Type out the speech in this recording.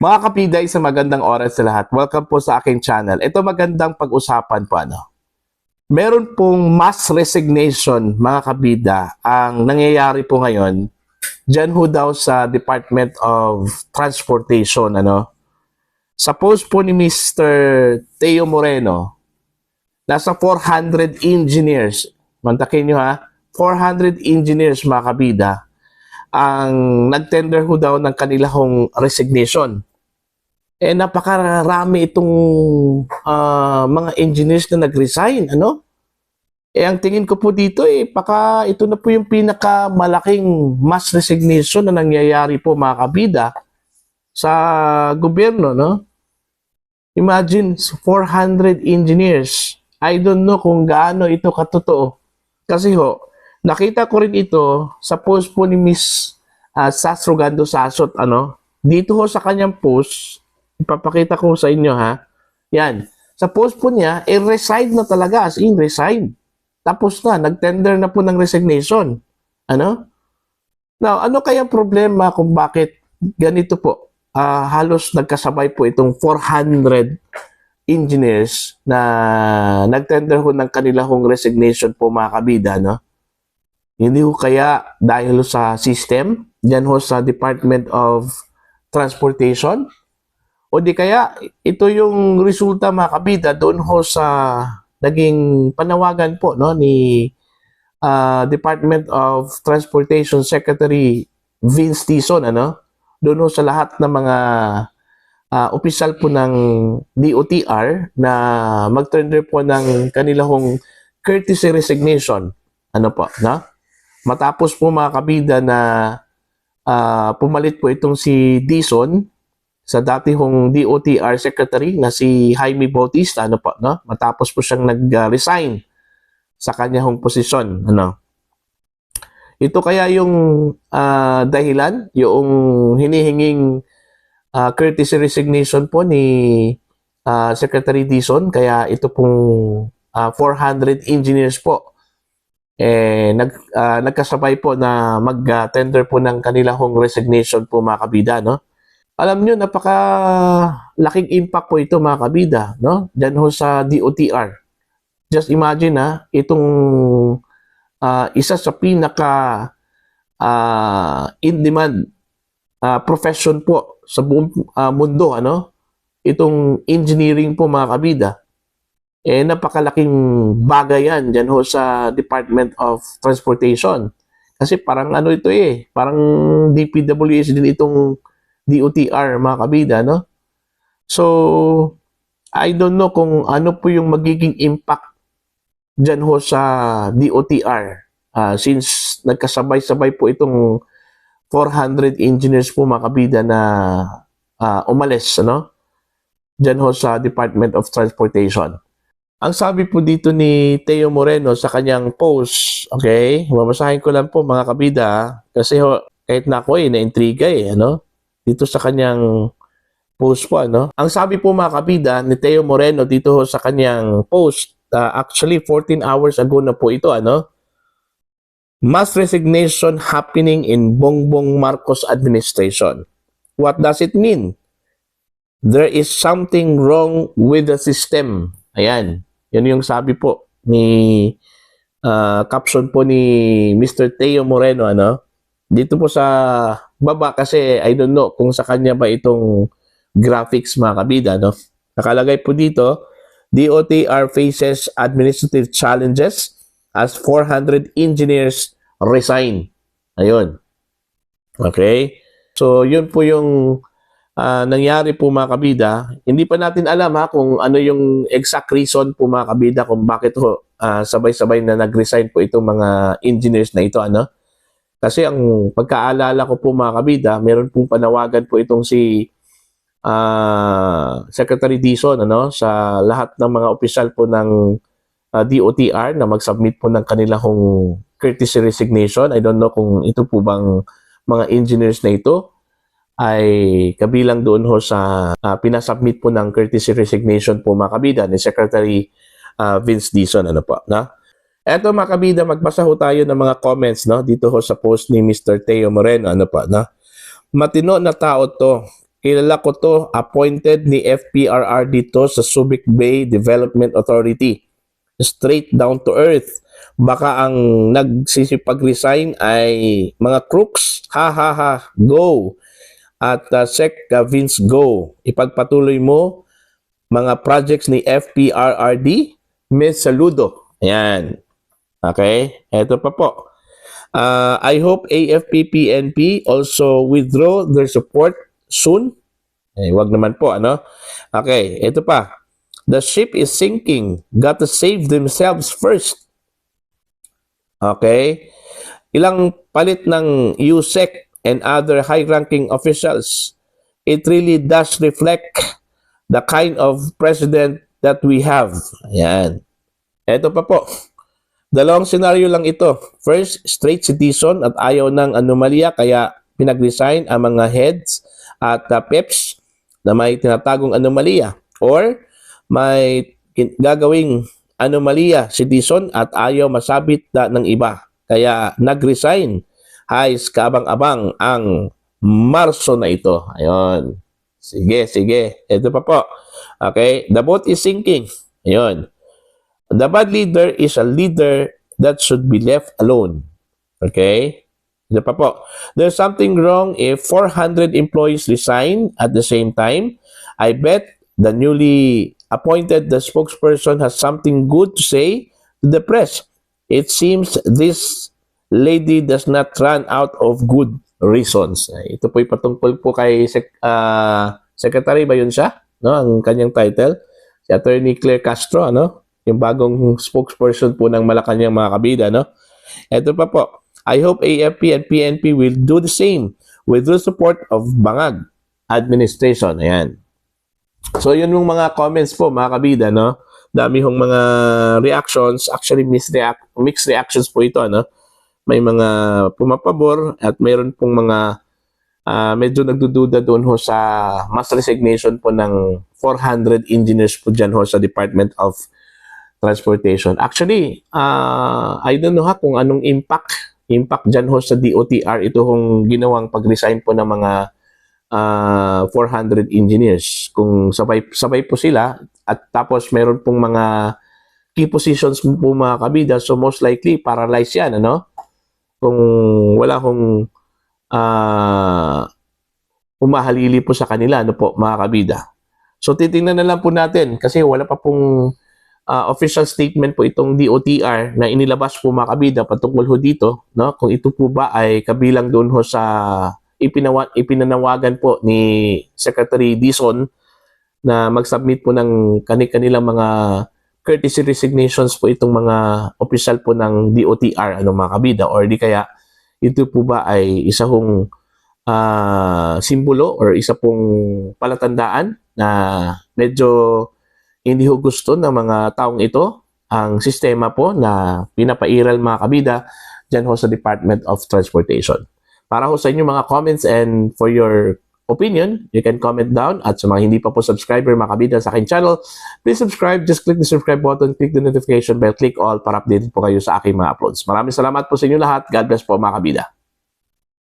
Mga kapida, isang magandang oras sa lahat. Welcome po sa aking channel. Ito magandang pag-usapan po Meron pong mass resignation mga kabida ang nangyayari po ngayon diyan ho daw sa Department of Transportation Sa post po ni Mr. Teo Moreno, nasa 400 engineers. Mantakin nyo ha, 400 engineers mga kabida ang nagtender ho daw ng kanilang resignation. Napakarami itong mga engineers na nag-resign, ang tingin ko po dito baka ito na po yung pinakamalaking mass resignation na nangyayari po mga kabida sa gobyerno, no? Imagine, 400 engineers. I don't know kung gaano ito katotoo. Kasi nakita ko rin ito sa post po ni Miss Sas Rogando Sasot, dito sa kanyang post, ipapakita ko sa inyo ha. Yan. Sa post po niya, resign na talaga, as in resign. Tapos na, nag-tender na po ng resignation. Now, ano kaya problema kung bakit ganito po? Halos nagkasabay po itong 400 engineers na nag-tender ho ng kanilang resignation po mga kabida, Hindi ho kaya dahil sa system, dyan ho sa Department of Transportation, o di kaya ito yung resulta mga kabida doon ho sa naging panawagan po ni Department of Transportation Secretary Vince Dizon, doon ho sa lahat ng mga opisyal po ng DOTR na mag-tender po ng kanilang courtesy resignation. Matapos po mga kabida na pumalit po itong si Dizon sa dati hong DOTR Secretary na si Jaime Bautista, matapos po siyang nag-resign sa kanyang posisyon. Ito kaya yung dahilan, yung hinihinging courtesy resignation po ni Secretary Dizon, kaya ito pong 400 engineers po nagkasabay po na mag-tender po ng kanilang resignation po mga kabida, Alam nyo, napaka-laking impact po ito mga kabida, Diyan ho sa DOTR. Just imagine itong isa sa pinaka in-demand profession po sa buong mundo, itong engineering po mga kabida. Napakalaking bagay yan dyan ho sa Department of Transportation. Kasi parang ito parang DPWH din itong DOTR mga kabida, So, I don't know kung ano po yung magiging impact dyan ho sa DOTR since nagkasabay-sabay po itong 400 engineers po mga kabida na umalis, dyan ho sa Department of Transportation. Ang sabi po dito ni Teo Moreno sa kanyang post, okay, babasahin ko lang po mga kabida kasi kahit na ako na-intriga dito sa kanyang post po, Ang sabi po mga kabida ni Teo Moreno dito sa kanyang post, actually 14 hours ago na po ito, Mass resignation happening in Bongbong Marcos administration. What does it mean? There is something wrong with the system. Ayan, yun yung sabi po ni caption po ni Mr. Teo Moreno, Dito po sa baba kasi I don't know kung sa kanya ba itong graphics mga kabida, Nakalagay po dito, DOTR faces administrative challenges as 400 engineers resign. Ayun. Okay? So, yun po yung nangyari po mga kabida. Hindi pa natin alam kung ano yung exact reason po mga kabida kung bakit sabay-sabay na nag-resign po itong mga engineers na ito, Kasi ang pagkaalala ko po mga kabida, meron pong panawagan po itong si Secretary Dizon sa lahat ng mga opisyal po ng DOTR na mag-submit po ng kanilang courtesy resignation. I don't know kung ito po bang mga engineers na ito ay kabilang doon ho sa pinasubmit po ng courtesy resignation po mga kabida ni Secretary Vince Dizon. Eto mga kabida, magbasa ho tayo ng mga comments dito ho sa post ni Mr. Teo Moreno. Matino na tao to. Kilala ko to, appointed ni FPRR dito sa Subic Bay Development Authority. Straight down to earth. Baka ang nagsisipag-resign ay mga crooks. Ha ha ha, go. At Sec Vince, go. Ipagpatuloy mo mga projects ni FPRRD. Miss Saludo. Ayan. Okay, eto pa po. I hope AFP-PNP also withdraw their support soon. Wag naman po, ano? Okay, ito pa. The ship is sinking. Got to save themselves first. Okay? Ilang palit ng USEC and other high-ranking officials. It really does reflect the kind of president that we have. Ayan. Ito pa po. Dalawang senaryo lang ito. First, straight citizen at ayaw ng anomalya kaya pinag-resign ang mga heads at peps na may tinatagong anomalya. Or may gagawing anomalya citizen at ayaw masabit ng iba. Kaya nag-resign. Hayes, kaabang-abang ang Marso na ito. Ayun. Sige, sige. Ito pa po. Okay. The boat is sinking. Ayun. The bad leader is a leader that should be left alone. Okay? Ito pa po. There's something wrong if 400 employees resign at the same time. I bet the newly appointed the spokesperson has something good to say to the press. It seems this lady does not run out of good reasons. Ito po'y patungkol po kay Secretary ba yun siya? No? Ang kanyang title. Si Attorney Claire Castro, ano? Yung bagong spokesperson po ng Malacanang mga kabida, no? Ito pa po. I hope AFP and PNP will do the same with the support of Bangag administration. Ayan. So, yun yung mga comments po, mga kabida, no? Dami hong mga reactions. Actually, mixed reactions po ito, no? May mga pumapabor at mayroon pong mga medyo nagdududa doon ho sa mass resignation po ng 400 engineers po dyan ho sa Department of Transportation. Actually, I don't know kung anong impact dyan ho sa DOTR ito hong ginawang pag-resign po ng mga 400 engineers. Kung sabay po sila at tapos meron pong mga key positions po mga kabida, so most likely paralyzed yan, ano? Kung wala hong umahalili po sa kanila, ano po mga kabida. So titingnan na lang po natin kasi wala pa pong official statement po itong DOTR na inilabas po mga kabida patungkol ho dito, no? Kung ito po ba ay kabilang doon ho sa ipinanawagan po ni Secretary Dizon na mag-submit po ng kanilang mga courtesy resignations po itong mga official po ng DOTR, ano mga kabida, or di kaya ito po ba ay isa hong simbolo or isa pong palatandaan na medyo hindi ho gusto ng mga taong ito ang sistema po na pinapairal mga kabida dyan ho sa Department of Transportation. Para ho sa inyo mga comments and for your opinion, you can comment down. At sa mga hindi pa po subscriber mga kabida sa aking channel, please subscribe. Just click the subscribe button, click the notification bell, click all para updated po kayo sa aking mga uploads. Maraming salamat po sa inyo lahat. God bless po mga kabida.